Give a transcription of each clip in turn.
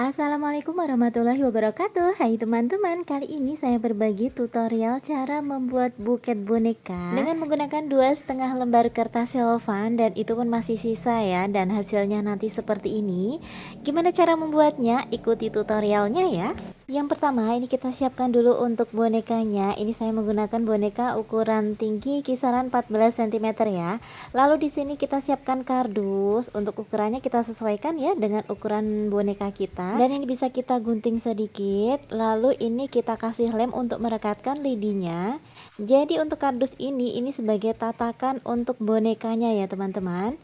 Assalamualaikum warahmatullahi wabarakatuh. Hai teman-teman, kali ini saya berbagi tutorial cara membuat buket boneka dengan menggunakan 2,5 lembar kertas selofan, dan itu pun masih sisa ya, dan hasilnya nanti seperti ini. Gimana cara membuatnya? Ikuti tutorialnya ya. Yang pertama, ini kita siapkan dulu untuk bonekanya. Ini saya menggunakan boneka ukuran tinggi kisaran 14 cm ya. Lalu di sini kita siapkan kardus. Untuk ukurannya kita sesuaikan ya dengan ukuran boneka kita. Dan ini bisa kita gunting sedikit. Lalu ini kita kasih lem untuk merekatkan lidinya. Jadi untuk kardus ini sebagai tatakan untuk bonekanya ya teman-teman.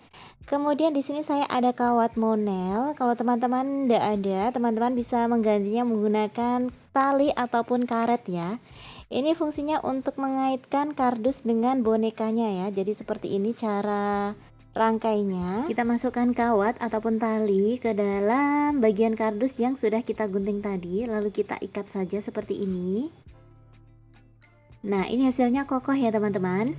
Kemudian di sini saya ada kawat monel. Kalau teman-teman tidak ada, teman-teman bisa menggantinya menggunakan tali ataupun karet ya. Ini fungsinya untuk mengaitkan kardus dengan bonekanya ya. Jadi seperti ini cara rangkainya. Kita masukkan kawat ataupun tali ke dalam bagian kardus yang sudah kita gunting tadi, lalu kita ikat saja seperti ini. Nah, ini hasilnya kokoh ya teman-teman.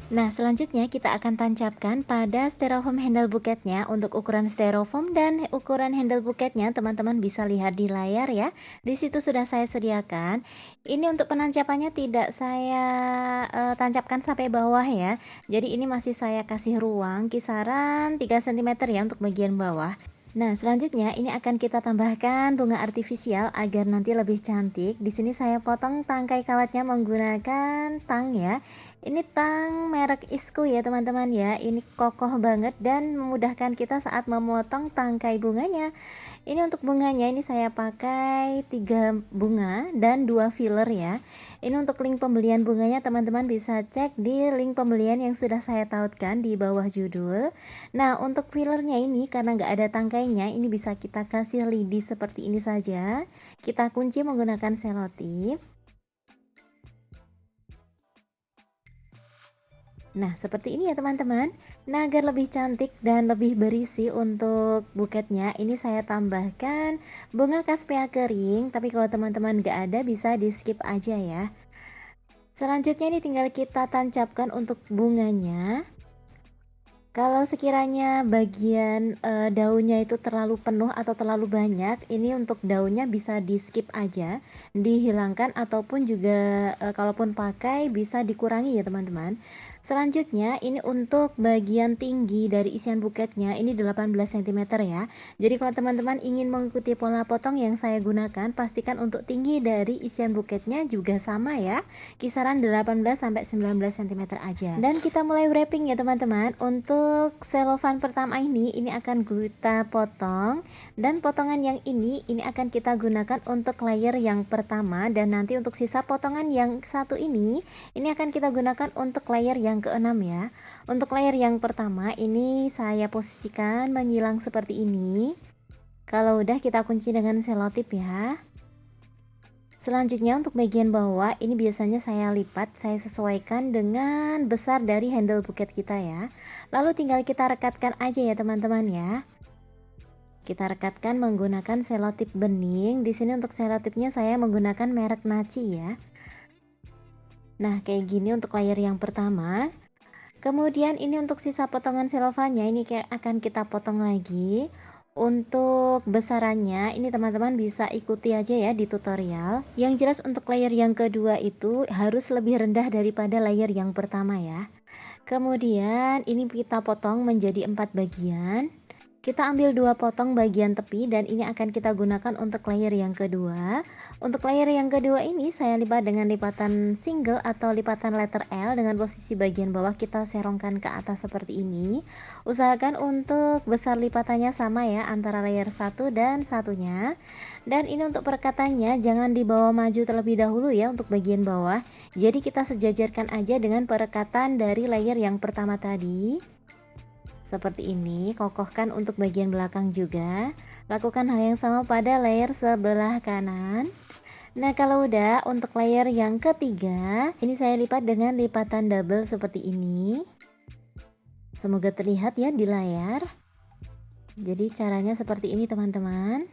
Nah, selanjutnya kita akan tancapkan pada styrofoam handle buketnya. Untuk ukuran styrofoam dan ukuran handle buketnya teman-teman bisa lihat di layar ya. Di situ sudah saya sediakan. Ini untuk penancapannya tidak saya tancapkan sampai bawah ya. Jadi ini masih saya kasih ruang kisaran 3 cm ya untuk bagian bawah. Nah, selanjutnya ini akan kita tambahkan bunga artifisial agar nanti lebih cantik. Di sini saya potong tangkai kawatnya menggunakan tang ya. Ini tang merek Isco ya teman-teman ya. Ini kokoh banget dan memudahkan kita saat memotong tangkai bunganya. Ini untuk bunganya ini saya pakai 3 bunga dan 2 filler ya. Ini untuk link pembelian bunganya teman-teman bisa cek di link pembelian yang sudah saya tautkan di bawah judul. Nah, untuk fillernya ini karena nggak ada tangkainya, ini bisa kita kasih lidi seperti ini saja. Kita kunci menggunakan selotip. Nah, seperti ini ya teman-teman. Nah, agar lebih cantik dan lebih berisi untuk buketnya, ini saya tambahkan bunga kaspia kering. Tapi kalau teman-teman nggak ada, bisa di skip aja ya. Selanjutnya ini tinggal kita tancapkan untuk bunganya. Kalau sekiranya bagian daunnya itu terlalu penuh atau terlalu banyak, ini untuk daunnya bisa di skip aja, dihilangkan, ataupun juga kalaupun pakai bisa dikurangi ya teman-teman. Selanjutnya ini untuk bagian tinggi dari isian buketnya, ini 18 cm ya. Jadi kalau teman-teman ingin mengikuti pola potong yang saya gunakan, pastikan untuk tinggi dari isian buketnya juga sama ya, kisaran 18 sampai 19 cm aja. Dan kita mulai wrapping ya teman-teman. Untuk selofan pertama ini akan kita potong, dan potongan yang ini akan kita gunakan untuk layer yang pertama, dan nanti untuk sisa potongan yang satu ini akan kita gunakan untuk layer yang keenam ya. Untuk layer yang pertama ini saya posisikan menyilang seperti ini. Kalau udah kita kunci dengan selotip ya. Selanjutnya untuk bagian bawah ini biasanya saya lipat, saya sesuaikan dengan besar dari handle buket kita ya. Lalu tinggal kita rekatkan aja ya teman-teman ya. Kita rekatkan menggunakan selotip bening. Di sini untuk selotipnya saya menggunakan merek Naci ya. Nah, kayak gini untuk layer yang pertama. Kemudian ini untuk sisa potongan selofannya ini akan kita potong lagi. Untuk besarannya ini teman-teman bisa ikuti aja ya di tutorial. Yang jelas untuk layer yang kedua itu harus lebih rendah daripada layer yang pertama ya. Kemudian ini kita potong menjadi 4 bagian. Kita ambil 2 potong bagian tepi, dan ini akan kita gunakan untuk layer yang kedua. Untuk layer yang kedua ini saya lipat dengan lipatan single atau lipatan letter L, dengan posisi bagian bawah kita serongkan ke atas seperti ini. Usahakan untuk besar lipatannya sama ya antara layer satu dan satunya. Dan ini untuk perekatannya jangan dibawa maju terlebih dahulu ya untuk bagian bawah. Jadi kita sejajarkan aja dengan perekatan dari layer yang pertama tadi. Seperti ini, kokohkan untuk bagian belakang juga. Lakukan hal yang sama pada layer sebelah kanan. Nah, kalau udah untuk layer yang ketiga, ini saya lipat dengan lipatan double seperti ini. Semoga terlihat ya di layar. Jadi caranya seperti ini teman-teman.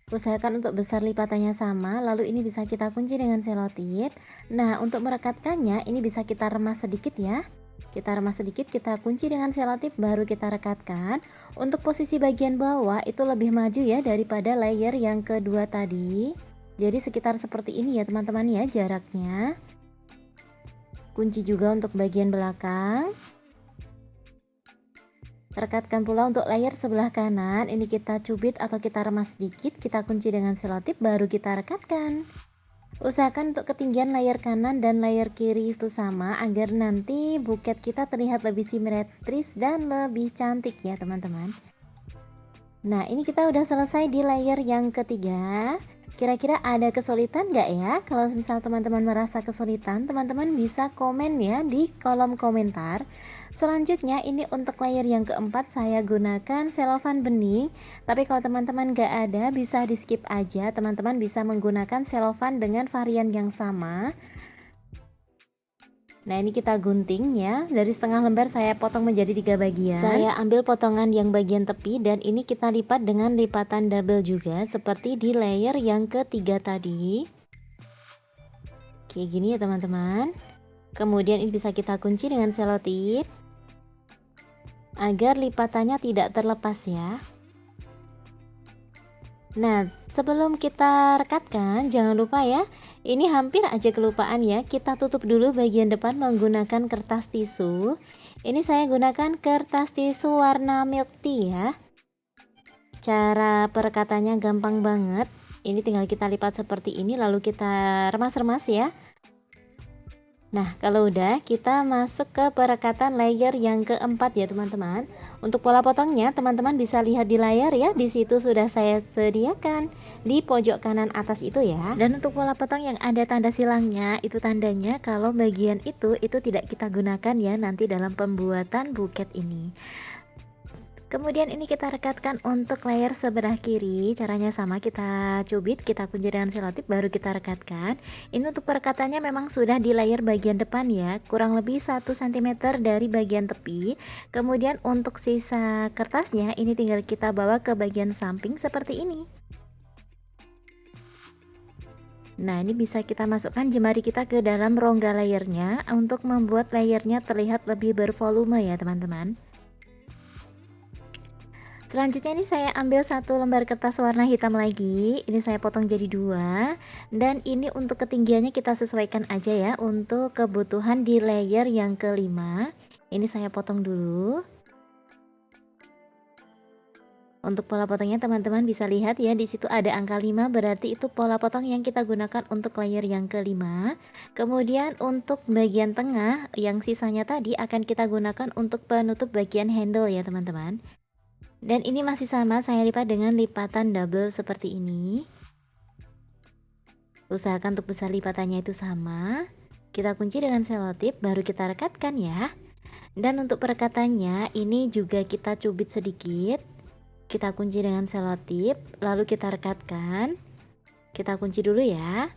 Usahakan untuk besar lipatannya sama, lalu ini bisa kita kunci dengan selotip. Nah, untuk merekatkannya ini bisa kita remas sedikit ya. Kita remas sedikit, kita kunci dengan selotip, baru kita rekatkan. Untuk posisi bagian bawah itu lebih maju ya daripada layer yang kedua tadi. Jadi sekitar seperti ini ya teman-teman ya jaraknya. Kunci juga untuk bagian belakang. Rekatkan pula untuk layer sebelah kanan, ini kita cubit atau kita remas sedikit, kita kunci dengan selotip, baru kita rekatkan. Usahakan untuk ketinggian layer kanan dan layer kiri itu sama agar nanti buket kita terlihat lebih simetris dan lebih cantik ya teman-teman. Nah, ini kita udah selesai di layer yang ketiga. Kira-kira ada kesulitan nggak ya? Kalau misal teman-teman merasa kesulitan, teman-teman bisa komen ya di kolom komentar. Selanjutnya ini untuk layer yang keempat saya gunakan selofan bening. Tapi kalau teman-teman nggak ada, bisa di skip aja. Teman-teman bisa menggunakan selofan dengan varian yang sama. Nah, ini kita gunting ya. Dari setengah lembar saya potong menjadi 3 bagian. Saya ambil potongan yang bagian tepi dan ini kita lipat dengan lipatan double juga seperti di layer yang ketiga tadi. Kayak gini ya teman-teman. Kemudian ini bisa kita kunci dengan selotip agar lipatannya tidak terlepas ya. Nah, sebelum kita rekatkan, jangan lupa ya, ini hampir aja kelupaan ya, kita tutup dulu bagian depan menggunakan kertas tisu. Ini saya gunakan kertas tisu warna milk tea ya. Cara perekatannya gampang banget. Ini tinggal kita lipat seperti ini lalu kita remas-remas ya. Nah, kalau udah, kita masuk ke perekatan layer yang keempat ya teman-teman. Untuk pola potongnya, teman-teman bisa lihat di layar ya. Di situ sudah saya sediakan di pojok kanan atas itu ya. Dan untuk pola potong yang ada tanda silangnya, itu tandanya kalau bagian itu tidak kita gunakan ya nanti dalam pembuatan buket ini. Kemudian ini kita rekatkan untuk layer sebelah kiri. Caranya sama, kita cubit, kita kunci dengan selotip, baru kita rekatkan. Ini untuk perekatannya memang sudah di layer bagian depan ya, kurang lebih 1 cm dari bagian tepi. Kemudian untuk sisa kertasnya ini tinggal kita bawa ke bagian samping seperti ini. Nah, ini bisa kita masukkan jemari kita ke dalam rongga layernya untuk membuat layernya terlihat lebih bervolume ya teman-teman. Selanjutnya ini saya ambil 1 lembar kertas warna hitam lagi. Ini saya potong jadi 2. Dan ini untuk ketinggiannya kita sesuaikan aja ya untuk kebutuhan di layer yang kelima. Ini saya potong dulu. Untuk pola potongnya teman-teman bisa lihat ya, di situ ada angka 5, berarti itu pola potong yang kita gunakan untuk layer yang kelima. Kemudian untuk bagian tengah yang sisanya tadi akan kita gunakan untuk penutup bagian handle ya teman-teman. Dan ini masih sama, saya lipat dengan lipatan double seperti ini. Usahakan untuk besar lipatannya itu sama. Kita kunci dengan selotip, baru kita rekatkan ya. Dan untuk perekatannya ini juga kita cubit sedikit. Kita kunci dengan selotip, lalu kita rekatkan. Kita kunci dulu ya.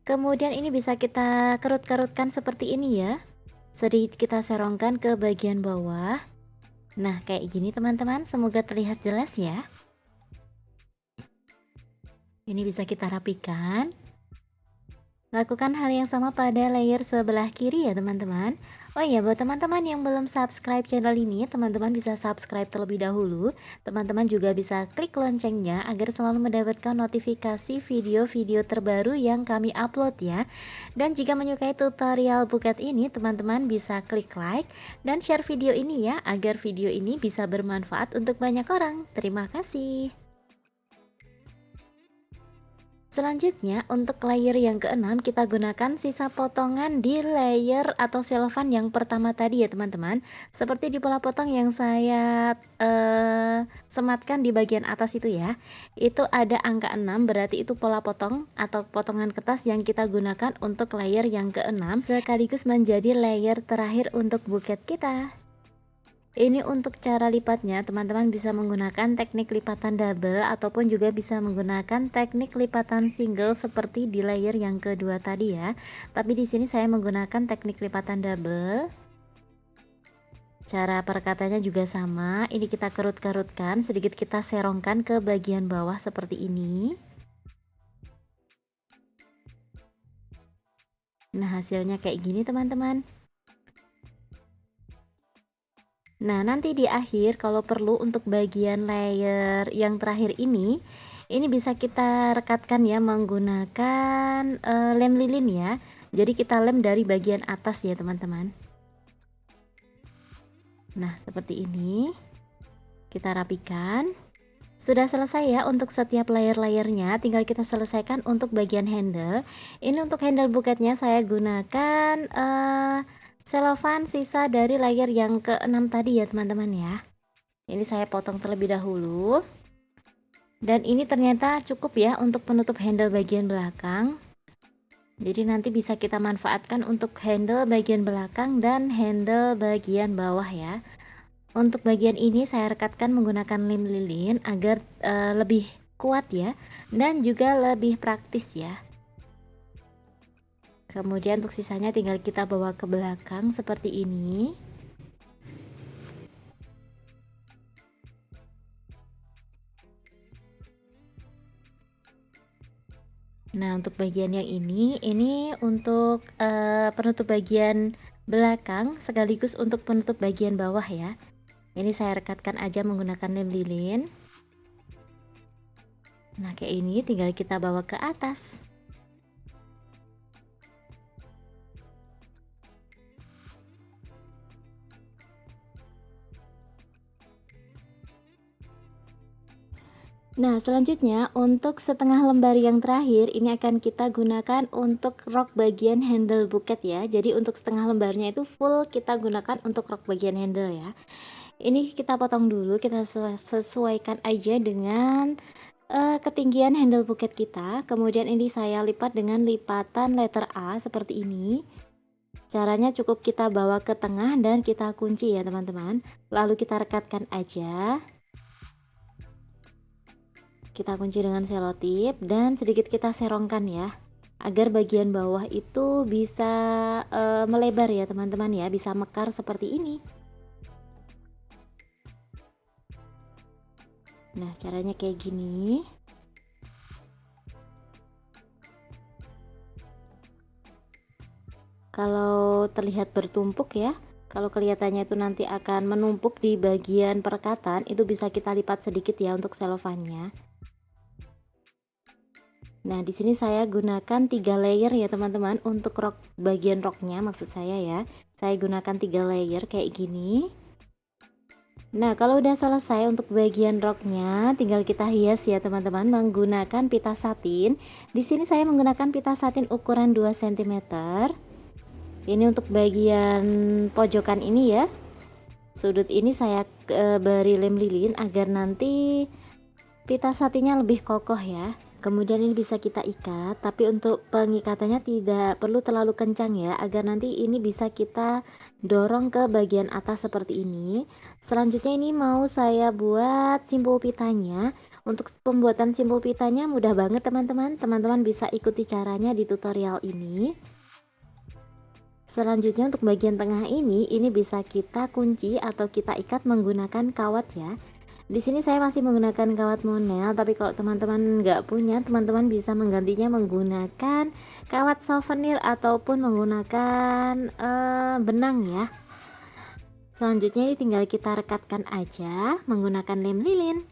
Kemudian ini bisa kita kerut-kerutkan seperti ini ya. Sedikit kita serongkan ke bagian bawah. Nah, kayak gini teman-teman, semoga terlihat jelas ya. Ini bisa kita rapikan. Lakukan hal yang sama pada layer sebelah kiri ya teman-teman. Oh iya, buat teman-teman yang belum subscribe channel ini, teman-teman bisa subscribe terlebih dahulu. Teman-teman juga bisa klik loncengnya agar selalu mendapatkan notifikasi video-video terbaru yang kami upload ya. Dan jika menyukai tutorial buket ini, teman-teman bisa klik like dan share video ini ya, agar video ini bisa bermanfaat untuk banyak orang. Terima kasih. Selanjutnya untuk layer yang keenam kita gunakan sisa potongan di layer atau selofan yang pertama tadi ya teman-teman. Seperti di pola potong yang saya sematkan di bagian atas itu ya. Itu ada angka 6, berarti itu pola potong atau potongan kertas yang kita gunakan untuk layer yang keenam, sekaligus menjadi layer terakhir untuk buket kita. Ini untuk cara lipatnya, teman-teman bisa menggunakan teknik lipatan double ataupun juga bisa menggunakan teknik lipatan single seperti di layer yang kedua tadi ya. Tapi di sini saya menggunakan teknik lipatan double. Cara perekatannya juga sama. Ini kita kerut-kerutkan, sedikit kita serongkan ke bagian bawah seperti ini. Nah, hasilnya kayak gini teman-teman. Nah, nanti di akhir kalau perlu untuk bagian layer yang terakhir ini bisa kita rekatkan ya menggunakan lem lilin ya. Jadi kita lem dari bagian atas ya teman-teman. Nah, seperti ini. Kita rapikan. Sudah selesai ya untuk setiap layer-layernya, tinggal kita selesaikan untuk bagian handle. Ini untuk handle buketnya saya gunakan selofan sisa dari layer yang ke-6 tadi ya teman-teman ya. Ini saya potong terlebih dahulu. Dan ini ternyata cukup ya untuk penutup handle bagian belakang. Jadi nanti bisa kita manfaatkan untuk handle bagian belakang dan handle bagian bawah ya. Untuk bagian ini saya rekatkan menggunakan lem lilin agar lebih kuat ya dan juga lebih praktis ya. Kemudian untuk sisanya tinggal kita bawa ke belakang seperti ini. Nah, untuk bagian yang ini untuk penutup bagian belakang sekaligus untuk penutup bagian bawah ya. Ini saya rekatkan aja menggunakan lem lilin. Nah, kayak ini tinggal kita bawa ke atas. Nah, selanjutnya untuk setengah lembar yang terakhir ini akan kita gunakan untuk rok bagian handle buket ya. Jadi untuk setengah lembarnya itu full kita gunakan untuk rok bagian handle ya. Ini kita potong dulu, kita sesuaikan aja dengan ketinggian handle buket kita. Kemudian ini saya lipat dengan lipatan letter A seperti ini. Caranya cukup kita bawa ke tengah dan kita kunci ya teman-teman. Lalu kita rekatkan aja. Kita kunci dengan selotip dan sedikit kita serongkan ya, agar bagian bawah itu bisa melebar ya teman-teman ya, bisa mekar seperti ini. Nah, caranya kayak gini. Kalau terlihat bertumpuk ya, kalau kelihatannya itu nanti akan menumpuk di bagian perekatan, itu bisa kita lipat sedikit ya untuk selofannya. Nah, di sini saya gunakan 3 layer ya teman-teman untuk rok bagian roknya, maksud saya ya. Saya gunakan 3 layer kayak gini. Nah, kalau udah selesai untuk bagian roknya, tinggal kita hias ya teman-teman menggunakan pita satin. Di sini saya menggunakan pita satin ukuran 2 cm. Ini untuk bagian pojokan ini ya. Sudut ini saya beri lem lilin agar nanti pita satinnya lebih kokoh ya. Kemudian ini bisa kita ikat, tapi untuk pengikatannya tidak perlu terlalu kencang ya, agar nanti ini bisa kita dorong ke bagian atas seperti ini. Selanjutnya ini mau saya buat simpul pitanya. Untuk pembuatan simpul pitanya mudah banget teman-teman. Teman-teman bisa ikuti caranya di tutorial ini. Selanjutnya untuk bagian tengah ini bisa kita kunci atau kita ikat menggunakan kawat ya. Di sini saya masih menggunakan kawat monel, tapi kalau teman-teman nggak punya, teman-teman bisa menggantinya menggunakan kawat souvenir ataupun menggunakan benang ya. Selanjutnya ini tinggal kita rekatkan aja menggunakan lem lilin.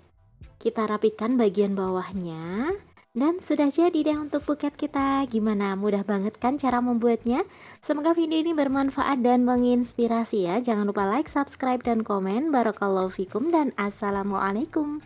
Kita rapikan bagian bawahnya. Dan sudah jadi deh untuk buket kita. Gimana? Mudah banget kan cara membuatnya? Semoga video ini bermanfaat dan menginspirasi ya. Jangan lupa like, subscribe, dan komen. Barakallahu fikum dan assalamualaikum.